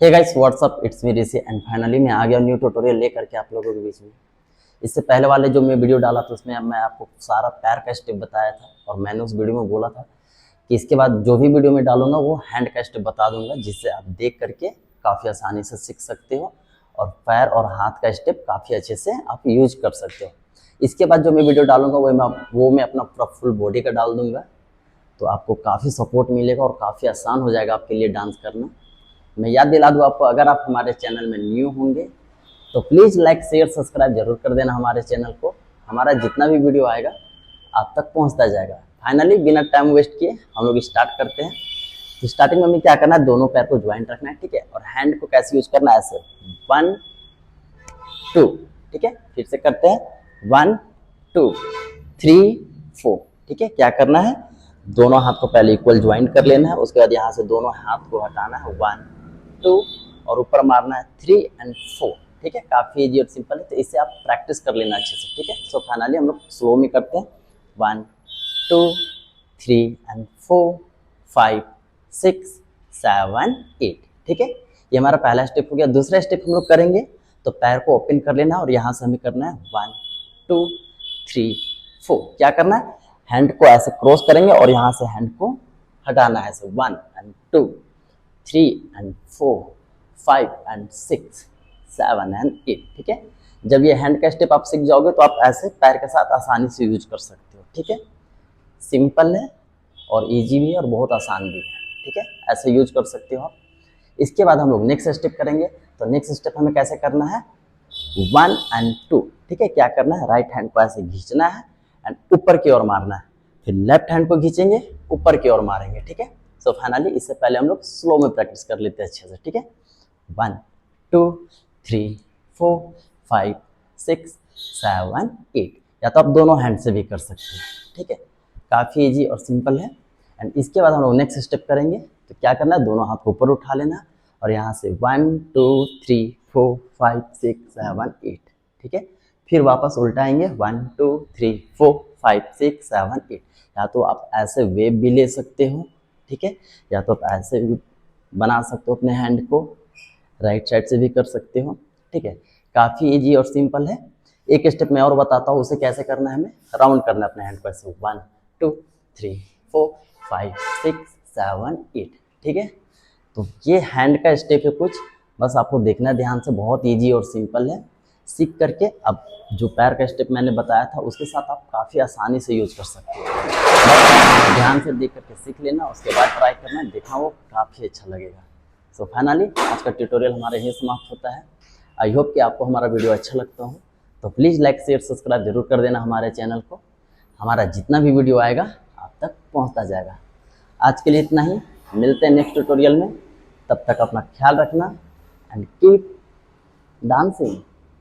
Hey guys what's up, it's me Rishi and finally मैं आ गया न्यू ट्यूटोरियल लेकर के आप लोगों के बीच में। इससे पहले वाले जो मैं वीडियो डाला था उसमें मैं आपको सारा पैर का स्टेप बताया था और मैंने उस वीडियो में बोला था कि इसके बाद जो भी वीडियो में डालूंगा वो हैंड का स्टेप बता दूंगा, जिससे आप देख करके काफ़ी आसानी से सीख सकते हो और पैर और हाथ का स्टेप काफ़ी अच्छे से आप यूज कर सकते हो। इसके बाद जो मैं वीडियो डालूंगा वो मैं अपना पूरा फुल बॉडी का डाल दूंगा, तो आपको काफ़ी सपोर्ट मिलेगा और काफ़ी आसान हो जाएगा आपके लिए डांस करना। मैं याद दिला दूँ आपको, अगर आप हमारे चैनल में न्यू होंगे तो प्लीज़ लाइक शेयर सब्सक्राइब जरूर कर देना हमारे चैनल को। हमारा जितना भी वीडियो आएगा आप तक पहुंचता जाएगा। फाइनली बिना टाइम वेस्ट किए हम लोग स्टार्ट करते हैं। तो स्टार्टिंग में हमें क्या करना है, दोनों पैर को ज्वाइंट रखना है, ठीक है। और हैंड को कैसे यूज करना है, ऐसे 1 2, ठीक है। फिर से करते हैं 1 2 3 4, ठीक है। क्या करना है, दोनों हाथ को पहले इक्वल ज्वाइंट कर लेना है, उसके बाद यहाँ से दोनों हाथ को हटाना है 1 2 और ऊपर मारना है 3 एंड 4, ठीक है। काफ़ी इजी और सिंपल है, तो इससे आप प्रैक्टिस कर लेना अच्छे से, ठीक है। सो फाइनली हम लोग स्लो में करते हैं 1 2 3 एंड 4 5 6 7 8, ठीक है। ये हमारा पहला स्टेप हो गया। दूसरा स्टेप हम लोग करेंगे तो पैर को ओपन कर लेना और यहाँ से हमें करना है 1 2 3 4। क्या करना है, हैंड को ऐसे क्रॉस करेंगे और यहाँ से हैंड को हटाना है, ऐसे 1 एंड 2 3 एंड 4 5 एंड 6 7 एंड 8, ठीक है। जब ये हैंड का स्टेप आप सीख जाओगे तो आप ऐसे पैर के साथ आसानी से यूज कर सकते हो, ठीक है। सिंपल है और इजी भी है और बहुत आसान भी है, ठीक है। ऐसे यूज कर सकते हो आप। इसके बाद हम लोग नेक्स्ट स्टेप करेंगे। तो नेक्स्ट स्टेप हमें कैसे करना है, 1 एंड 2, ठीक है। क्या करना है, राइट हैंड को ऐसे खींचना है एंड ऊपर की ओर मारना है, फिर लेफ्ट हैंड को खींचेंगे ऊपर की ओर मारेंगे, ठीक है। सो फाइनली इससे पहले हम लोग स्लो में प्रैक्टिस कर लेते हैं अच्छे से, ठीक है। 1 2 3 4 5 6 7 8, या तो आप दोनों हैंड से भी कर सकते हैं, ठीक है। काफ़ी इजी और सिंपल है। एंड इसके बाद हम लोग नेक्स्ट स्टेप करेंगे। तो क्या करना है, दोनों हाथ को ऊपर उठा लेना और यहाँ से 1 2 3 4 5 6 7 8, ठीक है। फिर वापस उल्टाएंगे 1 2 3 4 5 6 7 8। या तो आप ऐसे वेव भी ले सकते हो, ठीक है, या तो आप ऐसे भी बना सकते हो अपने हैंड को, राइट साइड से भी कर सकते हो, ठीक है। काफ़ी इजी और सिंपल है। एक स्टेप मैं और बताता हूँ, उसे कैसे करना है। हमें राउंड करना है अपने हैंड को ऐसे 1 2 3 4 5 6 7 8, ठीक है। तो ये हैंड का स्टेप है कुछ, बस आपको देखना ध्यान से, बहुत इजी और सिंपल है। सीख करके अब जो पैर का स्टेप मैंने बताया था उसके साथ आप काफ़ी आसानी से यूज कर सकते हो। बस ध्यान से देख करके सीख लेना, उसके बाद ट्राई करना, देखना वो काफ़ी अच्छा लगेगा। सो फाइनली आज का ट्यूटोरियल हमारा यही समाप्त होता है। आई होप कि आपको हमारा वीडियो अच्छा लगता हो, तो प्लीज़ लाइक शेयर सब्सक्राइब जरूर कर देना हमारे चैनल को। हमारा जितना भी वीडियो आएगा आप तक पहुंचता जाएगा। आज के लिए इतना ही, मिलते हैं नेक्स्ट ट्यूटोरियल में। तब तक अपना ख्याल रखना एंड कीप डांसिंग।